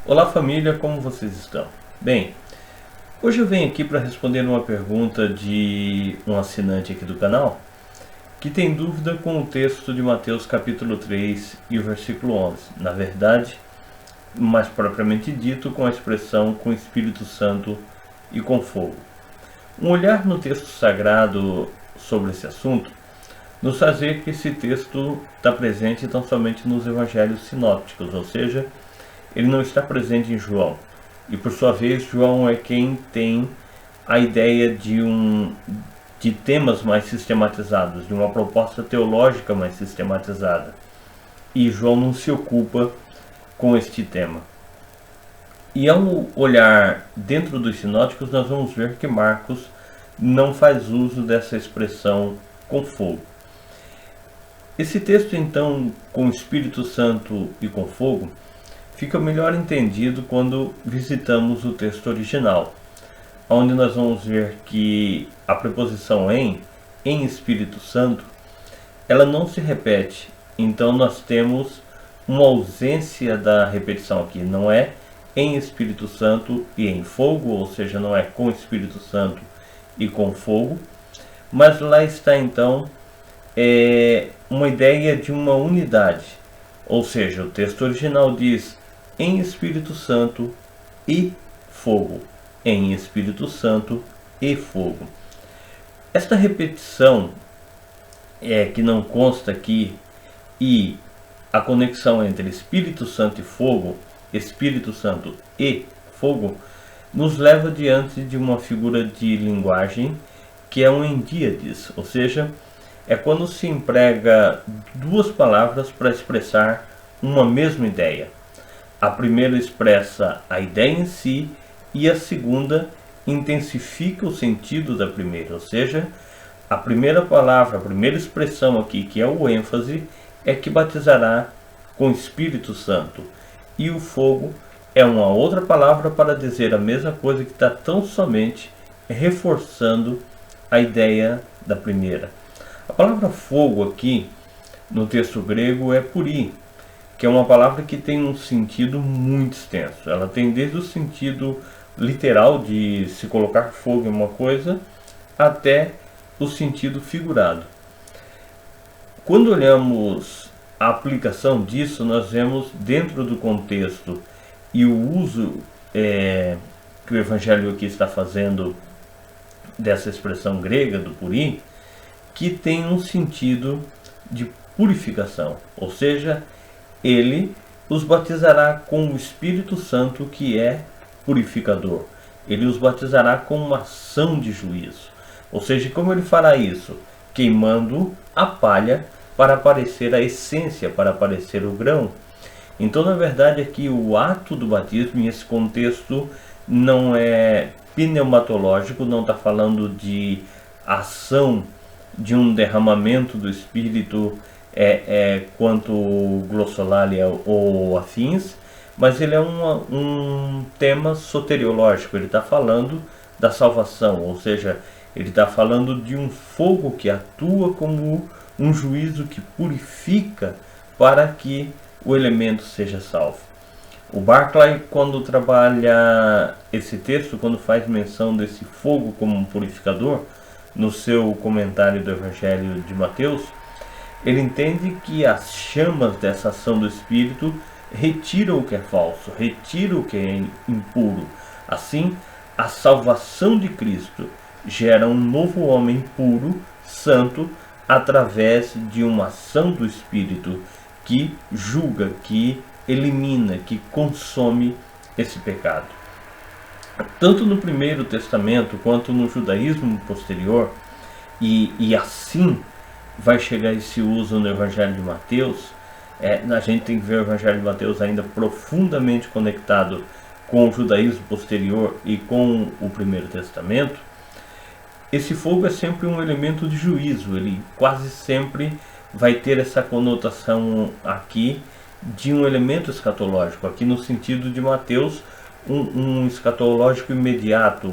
Olá família, como vocês estão? Bem, hoje eu venho aqui para responder uma pergunta de um assinante aqui do canal que tem dúvida com o texto de Mateus capítulo 3 e o versículo 11. Na verdade, mais propriamente dito, com a expressão com o Espírito Santo e com fogo. Um olhar no texto sagrado sobre esse assunto nos faz ver que esse texto está presente tão somente nos evangelhos sinópticos, ou seja, ele não está presente em João. E por sua vez, João é quem tem a ideia de temas mais sistematizados, de uma proposta teológica mais sistematizada. E João não se ocupa com este tema. E ao olhar dentro dos sinóticos, nós vamos ver que Marcos não faz uso dessa expressão com fogo. Esse texto, então, com o Espírito Santo e com fogo, fica melhor entendido quando visitamos o texto original, onde nós vamos ver que a preposição em Espírito Santo, ela não se repete. Então nós temos uma ausência da repetição aqui, não é em Espírito Santo e em fogo, ou seja, não é com Espírito Santo e com fogo, mas lá está então uma ideia de uma unidade, ou seja, o texto original diz em Espírito Santo e fogo, em Espírito Santo e fogo. Esta repetição que não consta aqui e a conexão entre Espírito Santo e fogo, Espírito Santo e fogo, nos leva diante de uma figura de linguagem que é um endíades, ou seja, é quando se emprega duas palavras para expressar uma mesma ideia. A primeira expressa a ideia em si e a segunda intensifica o sentido da primeira, ou seja, a primeira palavra, a primeira expressão aqui, que é o ênfase, é que batizará com Espírito Santo. E o fogo é uma outra palavra para dizer a mesma coisa, que está tão somente reforçando a ideia da primeira. A palavra fogo aqui no texto grego é puri, que é uma palavra que tem um sentido muito extenso. Ela tem desde o sentido literal de se colocar fogo em uma coisa, até o sentido figurado. Quando olhamos a aplicação disso, nós vemos dentro do contexto e o uso que o Evangelho aqui está fazendo dessa expressão grega do puri, que tem um sentido de purificação, ou seja, ele os batizará com o Espírito Santo, que é purificador. Ele os batizará com uma ação de juízo. Ou seja, como ele fará isso? Queimando a palha para aparecer a essência, para aparecer o grão. Então, na verdade, aqui o ato do batismo, em esse contexto, não é pneumatológico, não está falando de ação, de um derramamento do Espírito quanto glossolalia ou afins, mas ele é um tema soteriológico. Ele está falando da salvação, ou seja, ele está falando de um fogo que atua como um juízo que purifica para que o elemento seja salvo. O Barclay, quando trabalha esse texto, quando faz menção desse fogo como um purificador, no seu comentário do Evangelho de Mateus, ele entende que as chamas dessa ação do Espírito retiram o que é falso, retiram o que é impuro. Assim, a salvação de Cristo gera um novo homem puro, santo, através de uma ação do Espírito que julga, que elimina, que consome esse pecado. Tanto no Primeiro Testamento quanto no judaísmo posterior, e assim vai chegar esse uso no Evangelho de Mateus. A gente tem que ver o Evangelho de Mateus ainda profundamente conectado com o judaísmo posterior e com o Primeiro Testamento. Esse fogo é sempre um elemento de juízo, ele quase sempre vai ter essa conotação aqui de um elemento escatológico, aqui no sentido de Mateus, um escatológico imediato,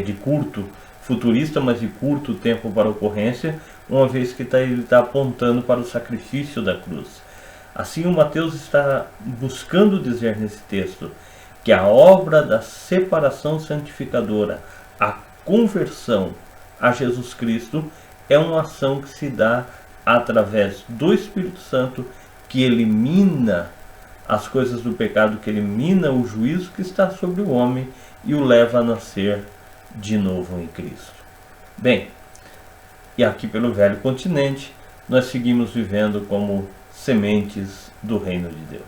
de curto, futurista, mas de curto tempo para a ocorrência, uma vez que ele está apontando para o sacrifício da cruz. Assim, o Mateus está buscando dizer nesse texto que a obra da separação santificadora, a conversão a Jesus Cristo, é uma ação que se dá através do Espírito Santo, que elimina as coisas do pecado, que elimina o juízo que está sobre o homem e o leva a nascer de novo em Cristo. Bem, e aqui pelo velho continente, nós seguimos vivendo como sementes do reino de Deus.